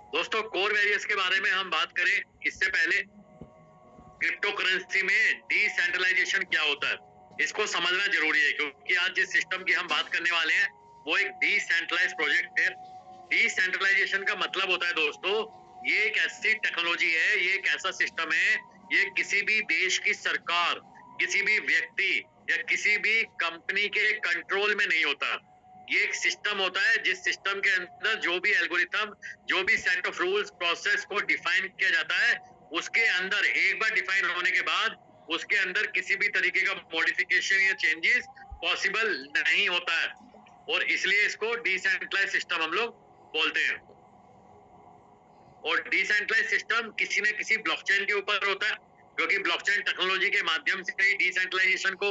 दोस्तों core various के बारे में हम बात करें इससे पहले क्रिप्टो करेंसी में डिसेंट्रलाइजेशन क्या होता है इसको समझना जरूरी है, क्योंकि आज जिस सिस्टम की हम बात करने वाले हैं वो एक डिसेंट्रलाइज प्रोजेक्ट है। डिसेंट्रलाइजेशन का मतलब होता है दोस्तों, ये एक ऐसी टेक्नोलॉजी है, ये एक ऐसा सिस्टम है, ये किसी भी देश की सरकार, किसी भी व्यक्ति या किसी भी कंपनी के कंट्रोल में नहीं होता। ये एक सिस्टम होता है जिस सिस्टम के अंदर जो भी एल्गोरिथम, जो भी सेट ऑफ रूल्स प्रोसेस को डिफाइन किया जाता है, उसके अंदर एक बार डिफाइन होने के बाद उसके अंदर किसी भी तरीके का मॉडिफिकेशन या चेंजेस पॉसिबल नहीं होता है, और इसलिए इसको डिसेंट्रलाइज सिस्टम हम लोग बोलते हैं। और डिसेंट्रलाइज सिस्टम किसी न किसी ब्लॉकचेन के ऊपर होता है, क्योंकि ब्लॉकचेन टेक्नोलॉजी के माध्यम से ही डिसेंट्रलाइजेशन को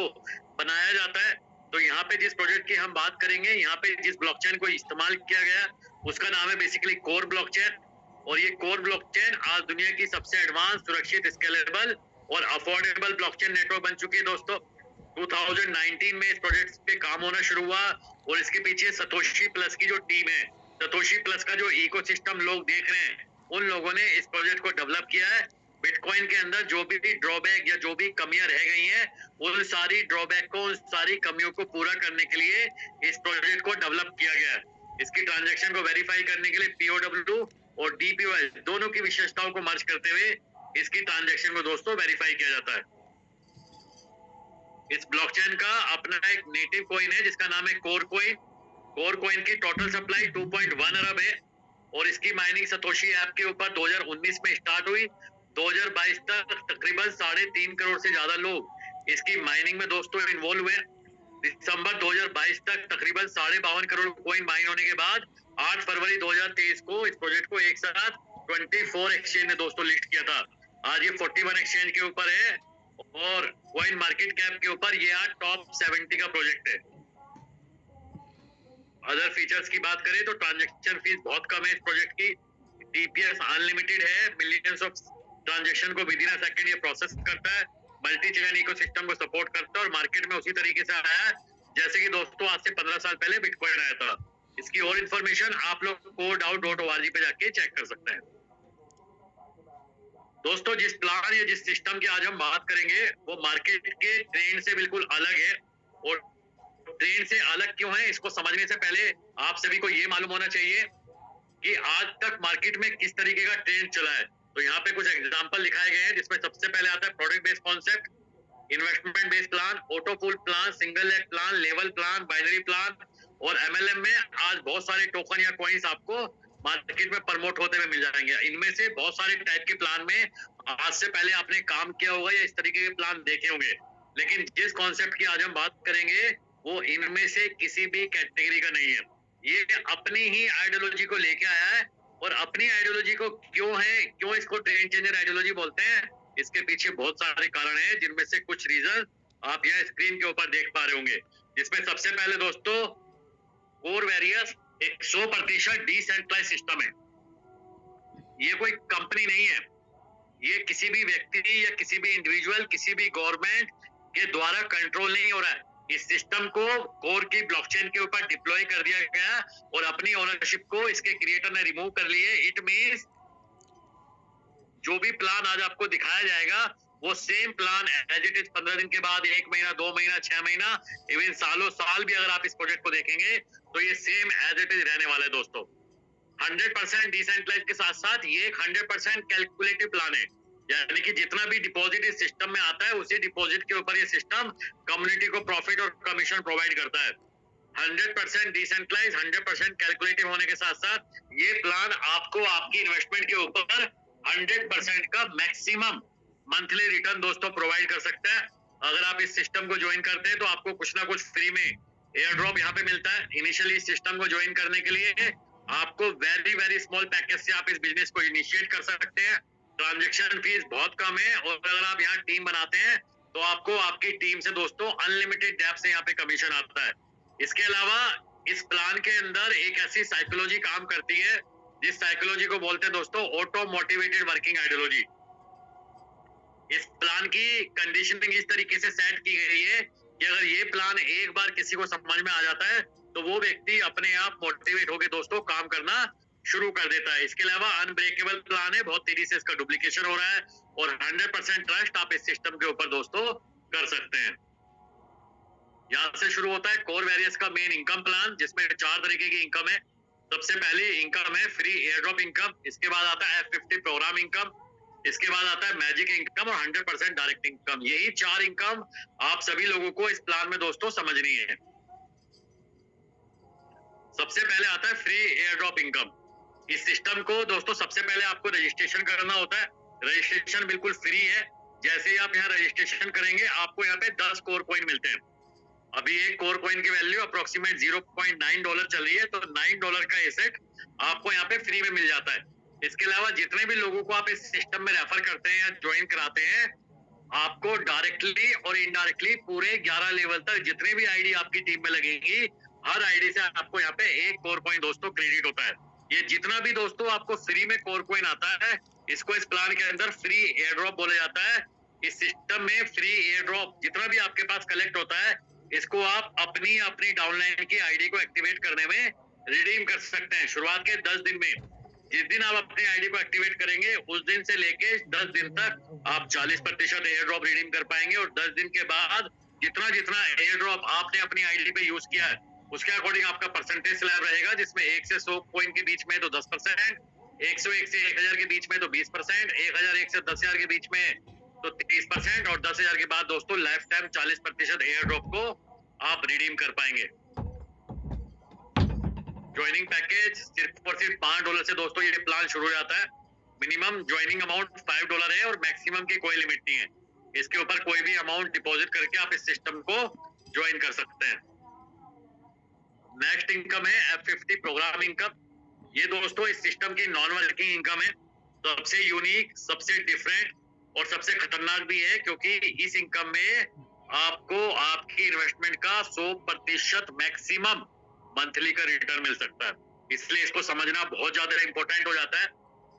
बनाया जाता है। तो यहाँ पे जिस प्रोजेक्ट की हम बात करेंगे, यहाँ पे जिस ब्लॉकचेन को इस्तेमाल किया गया उसका नाम है बेसिकली कोर ब्लॉकचेन। और ये कोर ब्लॉकचेन आज दुनिया की सबसे एडवांस, सुरक्षित, स्केलेबल और अफोर्डेबल ब्लॉकचेन नेटवर्क बन चुकी है दोस्तों। 2019 में इस प्रोजेक्ट पे काम होना शुरू हुआ, और इसके पीछे सतोशी प्लस की जो टीम है, सतोशी प्लस का जो इकोसिस्टम लोग देख रहे हैं, उन लोगों ने इस प्रोजेक्ट को डेवलप किया है। बिटकॉइन के अंदर जो भी ड्रॉबैक या जो भी कमियां रह गई हैं, उन सारी ड्रॉबैक को, उन सारी कमियों को पूरा करने के लिए इस प्रोजेक्ट को डेवलप किया गया है। इसकी ट्रांजैक्शन को वेरीफाई करने के लिए पीओडब्ल्यू और डीपीओएस दोनों की विशेषताओं को मर्ज करते हुए इसकी ट्रांजैक्शन को दोस्तों वेरीफाई किया जाता है। इस ब्लॉकचेन का अपना एक नेटिव कॉइन है जिसका नाम है कोर कॉइन। कोर कॉइन की टोटल सप्लाई 2.1 अरब है, और इसकी माइनिंग सतोशी ऐप के ऊपर 2019 में स्टार्ट हुई। 2022 तक तकरीबन 3.5 करोड़ से ज्यादा लोग इसकी माइनिंग में दोस्तों इन्वॉल्व हुए। दिसंबर 2022 तक तकरीबन 52.5 करोड़ कॉइन माइन होने के बाद 8 फरवरी 2023 को इस प्रोजेक्ट को एक साथ 24 एक्सचेंज ने दोस्तों लिस्ट किया था। आज ये 41 एक्सचेंज के ऊपर है, और कॉइन मार्केट कैप के ऊपर ये आज टॉप 70 का प्रोजेक्ट है। अदर फीचर्स की बात करें तो ट्रांजैक्शन फीस बहुत कम है इस प्रोजेक्ट की। टीपीएस अनलिमिटेड है, मिलियंस ऑफ ट्रांजैक्शन को विद इन अ सेकंड ये प्रोसेस करता है, मल्टी चेन इकोसिस्टम को सपोर्ट करता है, और मार्केट में उसी तरीके से आया है जैसे कि दोस्तों आज से 15 साल पहले बिटकॉइन आया था। इसकी और इन्फॉर्मेशन आप लोग codeout.org पे जाके चेक कर सकते हैं। दोस्तों जिस प्लान या जिस सिस्टम की आज हम बात करेंगे वो मार्केट के ट्रेंड से बिल्कुल अलग है। और ट्रेंड से अलग क्यों है, इसको समझने से पहले आप सभी को ये मालूम होना चाहिए कि आज तक मार्केट में किस तरीके का ट्रेंड चला है। तो यहाँ पे कुछ एग्जांपल लिखाए गए हैं, जिसमें सबसे पहले आता है product based concept, investment based plan, auto pool plan, single leg plan, level plan, binary plan. और एमएलएम में आज बहुत सारे टोकन या कॉइन्स आपको मार्केट में प्रमोट होते हुए मिल जाएंगे। इनमें से बहुत सारे टाइप के प्लान में आज से पहले आपने काम किया होगा या इस तरीके के प्लान देखे होंगे, लेकिन जिस कॉन्सेप्ट की आज हम बात करेंगे वो इनमें से किसी भी कैटेगरी का नहीं है। ये अपनी ही आइडियोलॉजी को लेके आया है, और अपनी आइडियोलॉजी को क्यों इसको ट्रेंड चेंजर आइडियोलॉजी बोलते हैं, इसके पीछे बहुत सारे कारण हैं, जिनमें से कुछ रीजन आप यह स्क्रीन के ऊपर देख पा रहे होंगे। जिसमें सबसे पहले दोस्तों कोर वेरियस एक 100% डिसेंट्रलाइज सिस्टम है। ये कोई कंपनी नहीं है, ये किसी भी व्यक्ति या किसी भी इंडिविजुअल, किसी भी गवर्नमेंट के द्वारा कंट्रोल नहीं हो रहा है। इस सिस्टम को कोर की ब्लॉकचेन के ऊपर डिप्लॉय कर दिया गया, और अपनी ओनरशिप को इसके क्रिएटर ने रिमूव कर लिए। इट मींस जो भी प्लान आज आपको दिखाया जाएगा वो same plan as it is 15 दिन के बाद, 1 महीना, 2 महीना, 6 महीना, इवन सालों साल भी अगर आप इस प्रोजेक्ट को देखेंगे तो ये सेम एज इट इज रहने वाला है दोस्तों। 100% डिसेंट्रलाइज के साथ साथ ये एक 100% कैलकुलेटिव प्लान है, यानी कि जितना भी डिपॉजिट इस सिस्टम में आता है उसी डिपॉजिट के ऊपर ये सिस्टम कम्युनिटी को प्रॉफिट और कमीशन प्रोवाइड करता है। 100% डिसेंट्रलाइज, 100% कैलकुलेटिव होने के साथ साथ ये प्लान आपको आपकी इन्वेस्टमेंट के ऊपर 100% का मैक्सिमम मंथली रिटर्न दोस्तों प्रोवाइड कर सकता है। अगर आप इस सिस्टम को ज्वाइन करते हैं तो आपको कुछ ना कुछ फ्री में एयर ड्रॉप यहाँ पे मिलता है। इनिशियली इस सिस्टम को ज्वाइन करने के लिए आपको वेरी वेरी स्मॉल पैकेज से आप इस बिजनेस को इनिशिएट कर सकते हैं। ट्रांजेक्शन फीस बहुत कम है, और अगर आप यहाँ टीम बनाते हैं तो आपको आपकी टीम से दोस्तों अनलिमिटेड डेप्थ से यहाँ पे कमीशन आता है। इसके अलावा इस प्लान के अंदर एक ऐसी साइकोलॉजी काम करती है जिस साइकोलॉजी को बोलते हैं दोस्तों ऑटो मोटिवेटेड वर्किंग आइडियोलॉजी। इस प्लान की कंडीशनिंग इस तरीके से सेट की गई है कि अगर ये प्लान एक बार किसी को समझ में आ जाता है तो वो व्यक्ति अपने आप मोटिवेट होकर दोस्तों काम करना शुरू कर देता है। इसके अलावा अनब्रेकेबल प्लान है, बहुत तेजी से इसका डुप्लीकेशन हो रहा है और 100% ट्रस्ट आप इस सिस्टम के ऊपर दोस्तों कर सकते हैं। यहाँ से शुरू होता है कोर वेरियस का मेन इनकम प्लान, जिसमें 4 तरीके की इनकम है। सबसे पहले इनकम है फ्री एयर ड्रॉप इनकम, इसके बाद आता है F50 प्रोग्राम इनकम, इसके बाद आता है मैजिक इनकम और 100% डायरेक्ट इनकम। यही 4 इनकम आप सभी लोगों को इस प्लान में दोस्तों समझनी है। सबसे पहले आता है फ्री एयर ड्रॉप इनकम। इस सिस्टम को दोस्तों सबसे पहले आपको रजिस्ट्रेशन करना होता है। रजिस्ट्रेशन बिल्कुल फ्री है। जैसे ही आप यहाँ रजिस्ट्रेशन करेंगे आपको यहाँ पे 10 कोर कॉइन मिलते हैं। अभी एक कोर कॉइन की वैल्यू अप्रोक्सीमेट $0.9 चल रही है, तो $9 का एसेट आपको यहाँ पे फ्री में मिल जाता है। इसके अलावा जितने भी लोगों को आप इस सिस्टम में रेफर करते हैं या ज्वाइन कराते हैं, आपको डायरेक्टली और इनडायरेक्टली पूरे 11 लेवल तक जितने भी आईडी आपकी टीम में लगेंगी, हर आईडी से आपको यहाँ पे एक कोर कॉइन दोस्तों क्रेडिट होता है। ये जितना भी दोस्तों आपको फ्री में कोर कॉइन आता है, इसको इस प्लान के अंदर फ्री एयर ड्रॉप बोला जाता है। इस सिस्टम में फ्री एयर ड्रॉप जितना भी आपके पास कलेक्ट होता है, इसको आप अपनी अपनी डाउनलाइन की आईडी को एक्टिवेट करने में रिडीम कर सकते हैं। शुरुआत के 10 दिन में, जिस दिन आप अपनी आईडी को एक्टिवेट करेंगे उस दिन से लेके 10 दिन तक आप 40% एयर ड्रॉप रिडीम कर पाएंगे और 10 दिन के बाद जितना जितना एयर ड्रॉप आपने अपनी आईडी पे यूज किया है उसके अकॉर्डिंग आपका परसेंटेज स्लैब रहेगा, जिसमें 1 से 100 कॉइन के बीच में तो 10%, 101 से 1000 के बीच में तो 20%, 1001 से 10000 के बीच में तो 30% और 10000 के बाद दोस्तों लाइफ टाइम 40% एयर ड्रॉप को आप रिडीम कर पाएंगे। ज्वाइनिंग पैकेज सिर्फ और सिर्फ $5 से दोस्तों ये प्लान शुरू हो जाता है। मिनिमम ज्वाइनिंग अमाउंट $5 है और मैक्सिमम की कोई लिमिट नहीं है। इसके ऊपर कोई भी अमाउंट डिपॉजिट करके आप इस सिस्टम को ज्वाइन कर सकते हैं। नेक्स्ट इनकम है F50 प्रोग्राम इनकम। ये दोस्तों इस सिस्टम की नॉन वर्किंग इनकम है। सबसे यूनिक, सबसे डिफरेंट और सबसे खतरनाक भी है, क्योंकि इस इनकम में आपको आपकी इन्वेस्टमेंट का 100% मैक्सिमम मंथली का रिटर्न मिल सकता है। इसलिए इसको समझना बहुत ज्यादा इंपॉर्टेंट हो जाता है।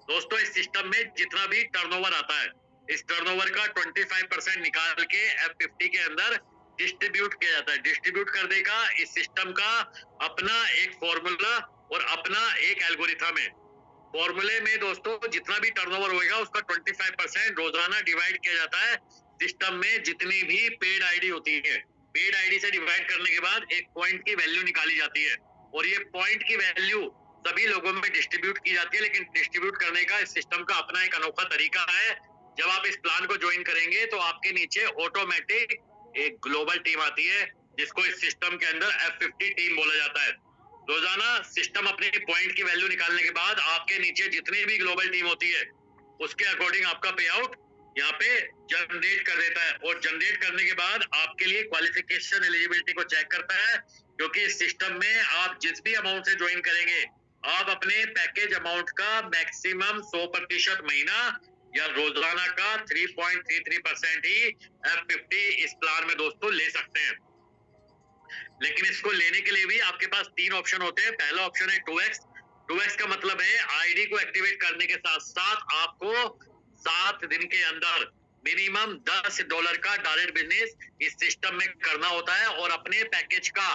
दोस्तों इस सिस्टम में जितना भी टर्नओवर आता है, इस टर्नओवर का 25% निकाल के F50 के अंदर डिस्ट्रीब्यूट किया जाता है। डिस्ट्रीब्यूट करने का इस सिस्टम का अपना एक फॉर्मूला और अपना एक एल्गोरिथम है। फॉर्मूले में दोस्तों जितना भी टर्नओवर होगा उसका 25% रोजाना डिवाइड किया जाता है। सिस्टम में जितनी भी पेड आईडी होती है, पेड आईडी से डिवाइड करने के बाद एक पॉइंट की वैल्यू निकाली जाती है और ये पॉइंट की वैल्यू सभी लोगों में डिस्ट्रीब्यूट की जाती है। लेकिन डिस्ट्रीब्यूट करने का इस सिस्टम का अपना एक अनोखा तरीका है। जब आप इस प्लान को ज्वाइन करेंगे तो आपके नीचे ऑटोमेटिक एक ग्लोबल टीम आती है, जिसको इस सिस्टम के अंदर F50 टीम बोला जाता है। रोजाना सिस्टम अपने पॉइंट की वैल्यू निकालने के बाद आपके नीचे जितनी भी ग्लोबल टीम होती है उसके अकॉर्डिंग आपका पे आउट यहाँ पे जनरेट कर देता है और जनरेट करने के बाद आपके लिए क्वालिफिकेशन एलिजिबिलिटी को चेक करता है, क्योंकि इस सिस्टम में आप जिस भी अमाउंट से ज्वाइन करेंगे आप अपने पैकेज अमाउंट का मैक्सिमम 100% महीना या रोजाना का 3.33% ही F50 इस प्लान में दोस्तों ले सकते हैं। लेकिन इसको लेने के लिए भी आपके पास 3 ऑप्शन होते हैं। पहला ऑप्शन है 2x। 2x का मतलब है आईडी को एक्टिवेट करने के साथ साथ आपको 7 दिन के अंदर मिनिमम $10 का डायरेक्ट बिजनेस इस सिस्टम में करना होता है और अपने पैकेज का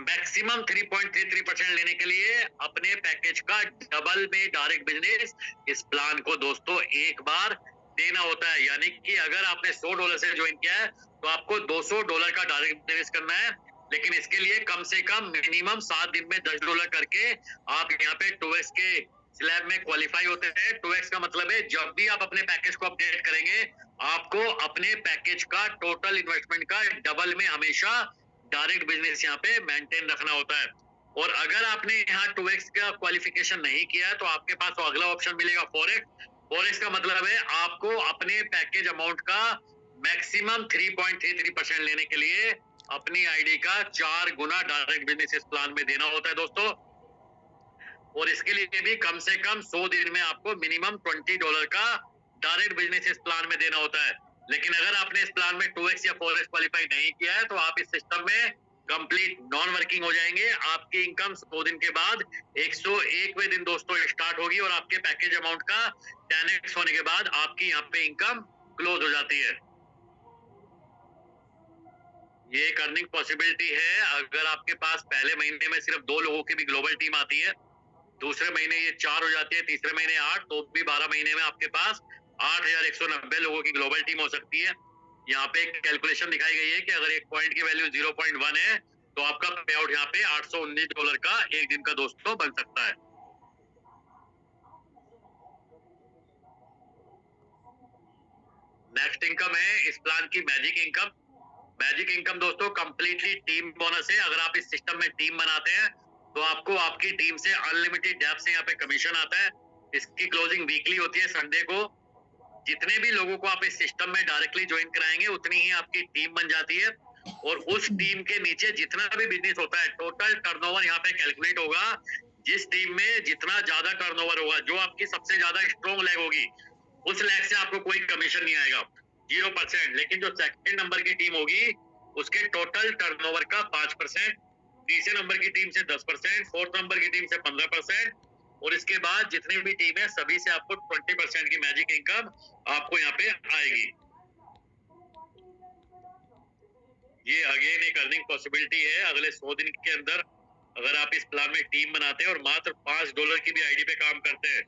मैक्सिमम 3.33% लेने के लिए अपने पैकेज का डबल में डायरेक्ट बिजनेस इस प्लान को दोस्तों एक बार देना होता है। यानी कि अगर आपने $100 से ज्वाइन किया है तो आपको $200 का डायरेक्ट बिजनेस करना है। लेकिन इसके लिए कम से कम मिनिमम 7 दिन में $10 करके आप यहाँ पे 2x के स्लैब में क्वालिफाई होते हैं। 2x का मतलब है जब भी आप अपने पैकेज को अपडेट करेंगे आपको अपने पैकेज का टोटल इन्वेस्टमेंट का डबल में हमेशा डायरेक्ट बिजनेस यहाँ पे मेंटेन रखना होता है। और अगर आपने यहाँ 2x का क्वालिफिकेशन नहीं किया है तो आपके पास तो अगला ऑप्शन मिलेगा 4x। 4x का मतलब है आपको अपने पैकेज अमाउंट का मैक्सिमम 3.33% लेने के लिए अपनी आईडी का 4 गुना डायरेक्ट बिजनेस इस प्लान में देना होता है दोस्तों। और इसके लिए भी कम से कम 100 दिन में आपको मिनिमम $20 का डायरेक्ट बिजनेस इस प्लान में देना होता है। लेकिन अगर आपने इस प्लान में 2x या 4x क्वालिफाई नहीं किया है तो आप इस सिस्टम में कंप्लीट नॉन वर्किंग हो जाएंगे। आपकी इनकम 100 दिन के बाद 101वें दिन दोस्तों स्टार्ट होगी और आपके पैकेज अमाउंट का 10x होने के बाद आपकी यहाँ पे इनकम क्लोज हो जाती है। ये एक अर्निंग पॉसिबिलिटी है अगर आपके पास पहले महीने में सिर्फ 2 लोगों की भी ग्लोबल टीम आती है। दूसरे महीने ये 4 हो जाती है, तीसरे महीने 8, तो भी 12 महीने में आपके पास 8,190 लोगों की ग्लोबल टीम हो सकती है। यहाँ पे एक कैलकुलेशन दिखाई गई है कि अगर एक पॉइंट की वैल्यू 0.1 है तो आपका पे आउट यहाँ पे $819 का एक दिन का दोस्तों बन सकता है। नेक्स्ट इनकम है इस प्लान की मैजिक इनकम। मैजिक इनकम दोस्तों कंप्लीटली टीम बोनस है। अगर आप इस सिस्टम में टीम बनाते हैं तो आपको आपकी टीम से अनलिमिटेड डेप्थ से यहाँ पे कमीशन आता है। इसकी क्लोजिंग वीकली होती है संडे को। जितने भी लोगों को आप इस सिस्टम में डायरेक्टली ज्वाइन कराएंगे उतनी ही आपकी टीम बन जाती है और उस टीम के नीचे जितना भी बिजनेस होता है टोटल टर्नओवर यहाँ पे कैलकुलेट होगा। जिस टीम में जितना ज्यादा टर्नओवर होगा, जो आपकी सबसे ज्यादा स्ट्रॉन्ग लेग होगी, उस लेग से आपको कोई कमीशन नहीं आएगा, 0%। लेकिन जो सेकंड नंबर की टीम होगी उसके टोटल टर्नओवर का 5%, तीसरे नंबर की टीम से 10%, फोर्थ नंबर की टीम से 15%, और इसके बाद जितनी भी टीम है सभी से आपको 20% की मैजिक इनकम आपको यहाँ पे आएगी। ये अगेन एक अर्निंग पॉसिबिलिटी है। अगले 100 दिन के अंदर अगर आप इस प्लान में टीम बनाते हैं और मात्र $5 की भी आईडी पे काम करते हैं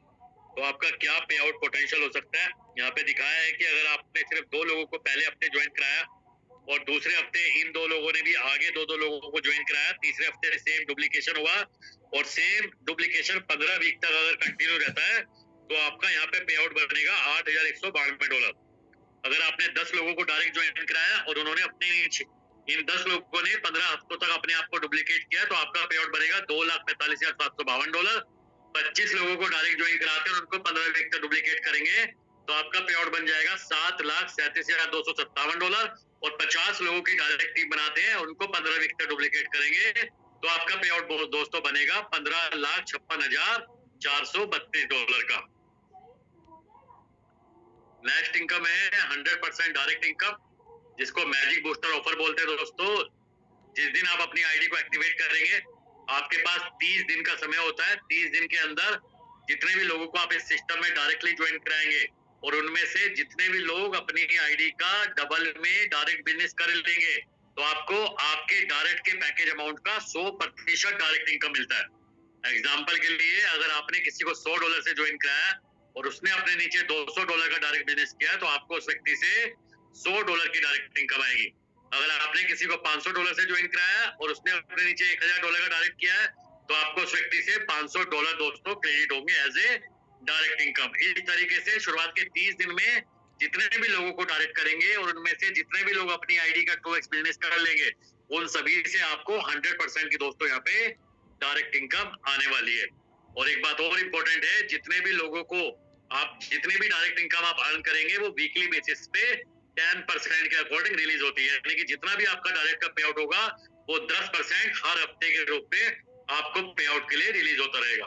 तो आपका क्या पे आउट पोटेंशियल हो सकता है। यहाँ पे दिखाया है कि अगर आपने सिर्फ 2 लोगों को पहले हफ्ते ज्वाइन कराया और दूसरे हफ्ते इन 2 लोगों ने भी आगे 2 लोगों को ज्वाइन कराया, तीसरे हफ्ते सेम डुप्लीकेशन हुआ और सेम डुप्लीकेशन 15 वीक तक अगर कंटिन्यू रहता है तो आपका यहाँ पे आउट बनेगा $8,192। अगर आपने 10 लोगों को डायरेक्ट ज्वाइन कराया और उन्होंने अपने इन 10 लोगों ने 15 हफ्तों तक अपने आप को डुप्लीकेट किया तो आपका पे आउट बनेगा $2,45,752। 25 लोगों को डायरेक्ट ज्वाइन कराते हैं और उनको 15 वीक तक डुप्लीकेट करेंगे तो आपका पे आउट बन जाएगा $7,37,257। और 50 लोगों की डायरेक्ट टीम बनाते हैं उनको 15 वीक तक डुप्लीकेट करेंगे तो आपका पे आउट दोस्तों बनेगा $15,56,432 का। नेक्स्ट इनकम है 100% डायरेक्ट इनकम, जिसको मैजिक बूस्टर ऑफर बोलते हैं दोस्तों। जिस दिन आप अपनी आईडी को एक्टिवेट करेंगे आपके पास 30 दिन का समय होता है। 30 दिन के अंदर जितने भी लोगों को आप इस सिस्टम में डायरेक्टली ज्वाइन कराएंगे और उनमें से जितने भी लोग अपनी आईडी का डबल में डायरेक्ट बिजनेस कर लेंगे तो आपको आपके डायरेक्ट के पैकेज अमाउंट का 100% डायरेक्ट इनकम मिलता है। एग्जाम्पल के लिए अगर आपने किसी को $100 से ज्वाइन कराया और उसने अपने नीचे $200 का डायरेक्ट बिजनेस किया तो आपको उस व्यक्ति से $100 की डायरेक्ट इनकम आएगी। अगर आपने किसी को $500 से ज्वाइन कराया और उसने अपने नीचे $1,000 का डायरेक्ट किया है तो आपको उस व्यक्ति से $500 दोस्तों क्रेडिट होंगे एज ए डायरेक्ट इनकम। इस तरीके से शुरुआत के 30 दिन में जितने भी लोगों को डायरेक्ट करेंगे और उनमें से जितने भी लोग अपनी आईडी का 2x बिजनेस कर लेंगे उन सभी से आपको 100% की दोस्तों यहाँ पे डायरेक्ट इनकम आने वाली है। और एक बात और इम्पोर्टेंट है, जितने भी लोगों को आप जितने भी डायरेक्ट इनकम आप अर्न करेंगे वो वीकली बेसिस पे 10% के अकॉर्डिंग रिलीज होती है। यानी कि जितना भी आपका डायरेक्ट का पे आउट होगा वो 10% हर हफ्ते के रूप में आपको पे आउट के लिए रिलीज होता रहेगा।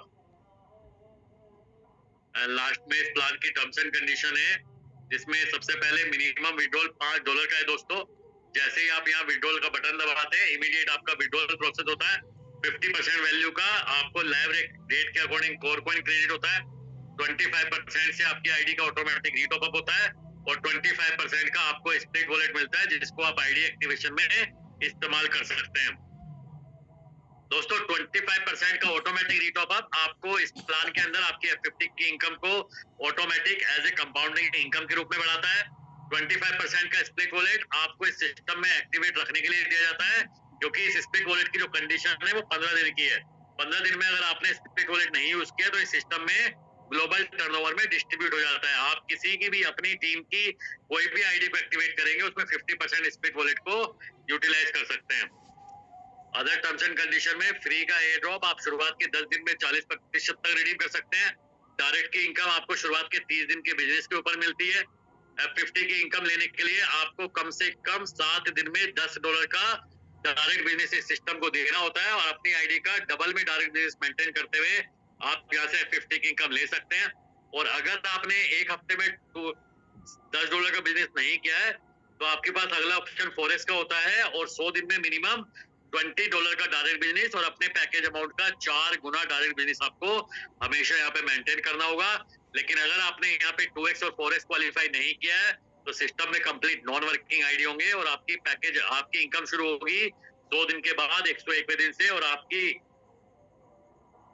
लास्ट में इस प्लान की टर्म्स एंड कंडीशन है जिसमें सबसे पहले मिनिमम विड्रॉल $5 का है दोस्तों। जैसे ही आप यहाँ विड्रॉल का बटन दबाते हैं इमीडिएट आपका विड्रॉल प्रोसेस होता है। 50% वैल्यू का आपको लाइव रेट के अकॉर्डिंग कोर कॉइन क्रेडिट होता है। 25% से आपकी आईडी का ऑटोमेटिक रीटॉप अप होता है और 25% का आपको स्प्लिट वॉलेट मिलता है जिसको आप आईडी एक्टिवेशन में इस्तेमाल कर सकते हैं। दोस्तों 25% का ऑटोमेटिक रीटॉप अप आपको इस प्लान के अंदर आपकी F50 की इनकम को automatic as a compounding income के रूप में बढ़ाता है। 25% का स्प्लिट वॉलेट आपको इस सिस्टम में एक्टिवेट रखने के लिए दिया जाता है क्योंकि इस स्प्लिट वॉलेट की जो कंडीशन है वो 15 दिन की है। 15 दिन में अगर आपने स्प्लिट वॉलेट नहीं यूज किया तो इस सिस्टम में ग्लोबल टर्नओवर में डिस्ट्रीब्यूट हो जाता है। आप किसी की भी अपनी टीम की कोई भी आईडी को एक्टिवेट करेंगे उसमें 50% स्प्लिट वॉलेट को यूटिलाइज कर सकते हैं। अदर टर्म्स एंड कंडीशन में फ्री का एयर ड्रॉप आप शुरुआत के 10 दिन में 40% तक रिडीम कर सकते हैं। डायरेक्ट की इनकम आपको शुरुआत के 30 दिन के बिजनेस के ऊपर मिलती है। F50 की इनकम लेने के लिए आपको कम से कम 7 दिन में $10 का डायरेक्ट बिजनेस सिस्टम को देना होता है और अपनी आईडी का डबल में डायरेक्ट बिजनेस मेंटेन करते हुए आप यहाँ से F50 की इनकम ले सकते हैं। और अगर आपने एक हफ्ते में $10 का बिजनेस नहीं किया है तो आपके पास अगला ऑप्शन फॉरेक्स का होता है और 100 दिन में मिनिमम $20 का डायरेक्ट बिजनेस और अपने पैकेज अमाउंट का 4 गुना डायरेक्ट बिजनेस आपको हमेशा यहाँ पे मेंटेन करना होगा। लेकिन अगर आपने यहाँ पे 2x और 4x क्वालिफाई नहीं किया है तो सिस्टम में कंप्लीट नॉन वर्किंग आईडी होंगे और आपकी इनकम शुरू होगी 2 दिन के बाद 101वें दिन से और आपकी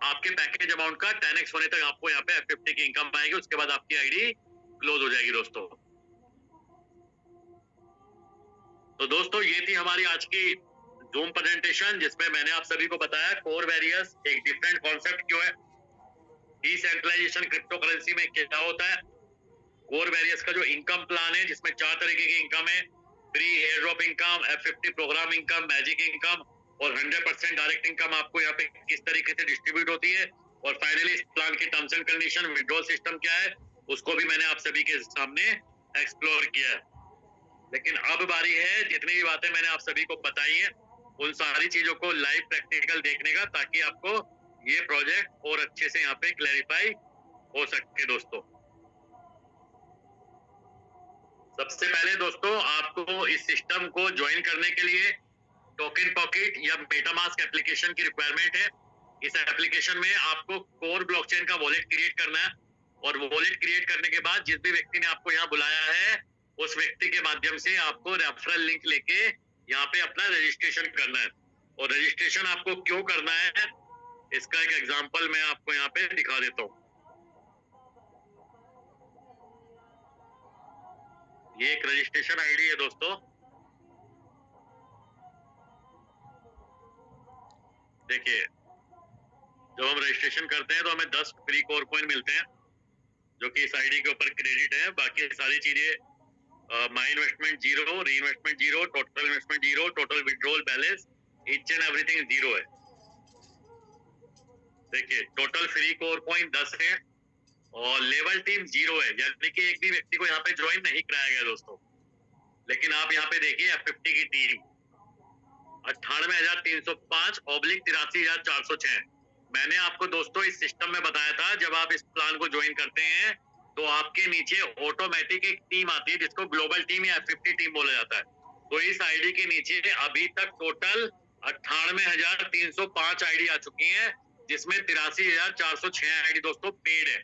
आपके पैकेज अमाउंट का 10x होने तक आपको यहाँ पे F50 की इनकम आएगी। उसके बाद आपकी आईडी क्लोज हो जाएगी दोस्तों। तो दोस्तों ये थी हमारी आज की जूम प्रेजेंटेशन, जिसमें मैंने आप सभी को बताया कोर वेरियस एक डिफरेंट कॉन्सेप्ट क्यों है, डिसेंट्रलाइजेशन क्रिप्टो करेंसी में क्या होता है, कोर वेरियस का जो इनकम प्लान है जिसमें 4 तरीके की इनकम है, free air drop income, F50 program income, magic income और 100% डायरेक्ट इनकम आपको यहाँ पे किस तरीके से डिस्ट्रीब्यूट होती है, और फाइनली इस प्लान की terms and condition, withdrawal system क्या है, उसको भी मैंने आप सभी के सामने एक्सप्लोर किया है। लेकिन अब बारी है जितनी भी बातें मैंने आप सभी को बताई है उन सारी चीजों को लाइव प्रैक्टिकल देखने का, ताकि आपको ये प्रोजेक्ट और अच्छे से यहाँ पे क्लैरिफाई हो सके दोस्तों। सबसे पहले दोस्तों आपको इस सिस्टम को ज्वाइन करने के लिए टोकन पॉकेट या मेटामास्क एप्लीकेशन की रिक्वायरमेंट है। इस एप्लीकेशन में आपको कोर ब्लॉकचेन का वॉलेट क्रिएट करना है, और वॉलेट क्रिएट करने के बाद जिस भी व्यक्ति ने आपको यहाँ बुलाया है उस व्यक्ति के माध्यम से आपको रेफरल लिंक लेके यहाँ पे अपना रजिस्ट्रेशन करना है। और रजिस्ट्रेशन आपको क्यों करना है इसका एक एग्जांपल मैं आपको यहाँ पे दिखा देता हूँ। ये एक रजिस्ट्रेशन आईडी है दोस्तों। देखिए जब हम रजिस्ट्रेशन करते हैं तो हमें 10 फ्री कोर कॉइन मिलते हैं जो कि इस आईडी के ऊपर क्रेडिट है। बाकी सारी चीजें माई इन्वेस्टमेंट 0, री investment 0, total investment 0, total withdrawal balance each and everything 0 है। देखिए टोटल फ्री कोर कॉइन 10 है और लेवल टीम 0 है, यानी कि एक भी व्यक्ति को यहाँ पे ज्वाइन नहीं कराया गया दोस्तों। लेकिन आप यहाँ पे देखिए F50 की टीम 98,305/83,406। मैंने आपको दोस्तों इस सिस्टम में बताया था जब आप इस प्लान को ज्वाइन करते हैं तो आपके नीचे ऑटोमेटिक एक टीम आती है जिसको ग्लोबल टीम या F50 टीम बोला जाता है। तो इस आईडी के नीचे अभी तक टोटल 98,305 आईडी आ चुकी हैं, जिसमें 83,406 आईडी दोस्तों पेड है।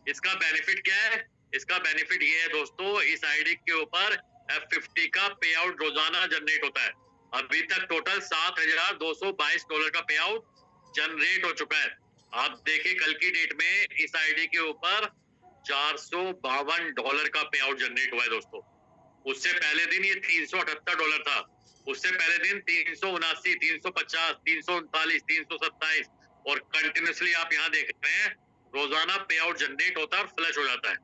इसका बेनिफिट क्या है? इसका बेनिफिट ये है दोस्तों, इस आईडी के ऊपर F50 का पे आउट रोजाना जनरेट होता है। अभी तक टोटल $7,222 का पे आउट जनरेट हो चुका है। आप देखिए कल की डेट में इस आईडी के ऊपर $452 का पे आउट जनरेट हुआ है दोस्तों। उससे पहले दिन ये $378 था, उससे पहले दिन 379, 350, 339, 327 और कंटिन्यूसली आप यहाँ देख रहे हैं रोजाना पे आउट जनरेट होता है और फ्लश हो जाता है।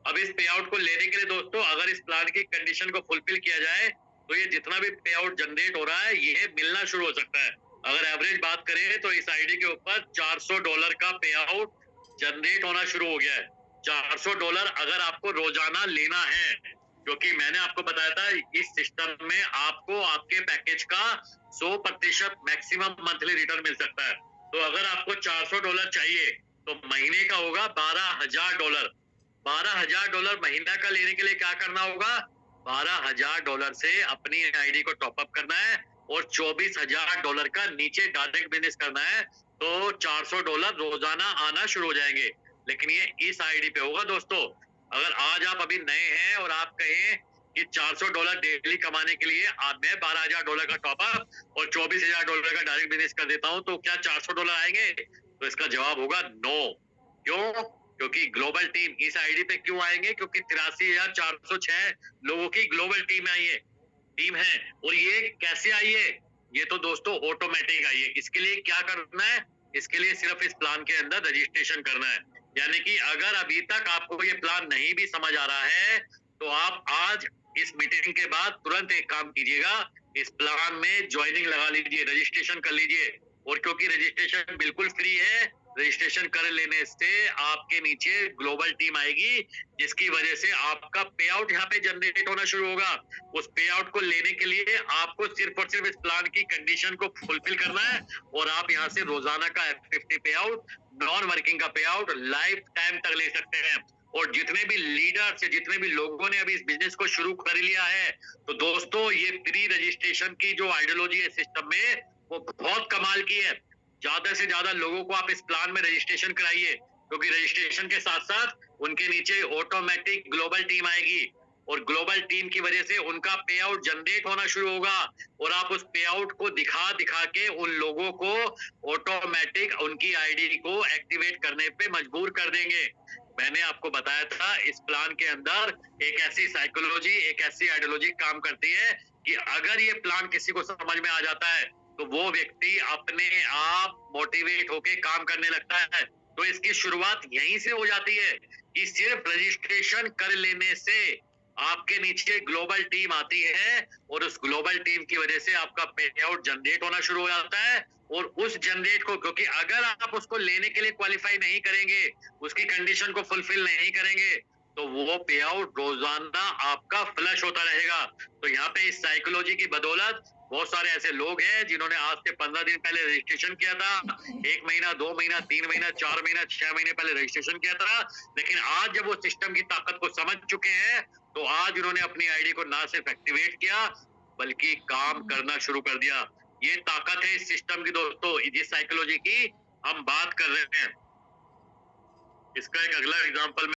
अब इस पे आउट को लेने के लिए दोस्तों अगर इस प्लान की कंडीशन को फुलफिल किया जाए तो ये जितना भी पे आउट जनरेट हो रहा है ये मिलना शुरू हो सकता है। अगर एवरेज बात करें तो इस आईडी के ऊपर $400 का पे आउट जनरेट होना शुरू हो गया है। $400 अगर आपको रोजाना लेना है, क्योंकि मैंने आपको बताया था इस सिस्टम में आपको आपके पैकेज का 100% मैक्सिमम मंथली रिटर्न मिल सकता है। तो अगर आपको $400 चाहिए तो महीने का होगा $12,000। $12,000 महीना का लेने के लिए क्या करना होगा? $12,000 से अपनी आईडी को टॉपअप करना है और $24,000 का नीचे डायरेक्ट बिजनेस करना है, तो $400 रोजाना आना शुरू हो जाएंगे। लेकिन ये इस आईडी पे होगा दोस्तों। अगर आज आप अभी नए हैं और आप कहें कि $400 डेली कमाने के लिए आप मैं $12,000 का टॉपअप और $24,000 का डायरेक्ट बिजनेस कर देता हूं तो क्या $400 आएंगे? तो इसका जवाब होगा नो। क्यों? क्योंकि ग्लोबल टीम इस आईडी पे क्यों आएंगे? क्योंकि 83,406 लोगों की ग्लोबल टीम आई है, टीम है। और ये कैसे आई है? ये तो दोस्तों ऑटोमेटिक आई है। इसके लिए क्या करना है? इसके लिए सिर्फ इस प्लान के अंदर रजिस्ट्रेशन करना है। यानी कि अगर अभी तक आपको ये प्लान नहीं भी समझ आ रहा है तो आप आज इस मीटिंग के बाद तुरंत एक काम कीजिएगा, इस प्लान में ज्वाइनिंग लगा लीजिए, रजिस्ट्रेशन कर लीजिए। और क्योंकि रजिस्ट्रेशन बिल्कुल फ्री है, रजिस्ट्रेशन कर लेने से आपके नीचे ग्लोबल टीम आएगी जिसकी वजह से आपका पे आउट यहाँ पे जनरेट होना शुरू होगा। उस पे आउट को लेने के लिए आपको सिर्फ और सिर्फ इस प्लान की कंडीशन को फुलफिल करना है और आप यहाँ से रोजाना का F50 पे आउट, नॉन वर्किंग का पे आउट लाइफ टाइम तक ले सकते हैं। और जितने भी लीडर्स या जितने भी लोगों ने अभी इस बिजनेस को शुरू कर लिया है तो दोस्तों ये प्री रजिस्ट्रेशन की जो आइडियोलॉजी है सिस्टम में वो बहुत कमाल की है। ज्यादा से ज्यादा लोगों को आप इस प्लान में रजिस्ट्रेशन कराइए, क्योंकि रजिस्ट्रेशन के साथ साथ उनके नीचे ऑटोमेटिक ग्लोबल टीम आएगी। और ग्लोबल टीम की वजह से उनका पे आउट जनरेट होना शुरू होगा और आप उस पे आउट को दिखा दिखा के उन लोगों को ऑटोमेटिक उनकी आईडी को एक्टिवेट करने पे मजबूर कर देंगे। मैंने आपको बताया था इस प्लान के अंदर एक ऐसी साइकोलॉजी, एक ऐसी आइडियोलॉजी काम करती है कि अगर ये प्लान किसी को समझ में आ जाता है तो वो व्यक्ति अपने आप मोटिवेट होके काम करने लगता है। तो इसकी शुरुआत यहीं से हो जाती है कि सिर्फ रजिस्ट्रेशन कर लेने से आपके नीचे ग्लोबल टीम आती है और उस ग्लोबल टीम की वजह से आपका पे आउट जनरेट होना शुरू हो जाता है और उस जनरेट को, क्योंकि अगर आप उसको लेने के लिए क्वालिफाई नहीं करेंगे, उसकी कंडीशन को फुलफिल नहीं करेंगे, तो वो पे आउट रोजाना आपका फ्लश होता रहेगा। तो यहाँ पे इस साइकोलॉजी की बदौलत बहुत सारे ऐसे लोग हैं जिन्होंने आज से 15 दिन पहले रजिस्ट्रेशन किया था, 1 महीना, 2 महीना, 3 महीना, 4 महीना, 6 महीने पहले रजिस्ट्रेशन किया था, लेकिन आज जब वो सिस्टम की ताकत को समझ चुके हैं तो आज उन्होंने अपनी आईडी को ना सिर्फ एक्टिवेट किया बल्कि काम करना शुरू कर दिया। ये ताकत है इस सिस्टम की दोस्तों, जिस साइकोलॉजी की हम बात कर रहे हैं। इसका एक अगला एग्जांपल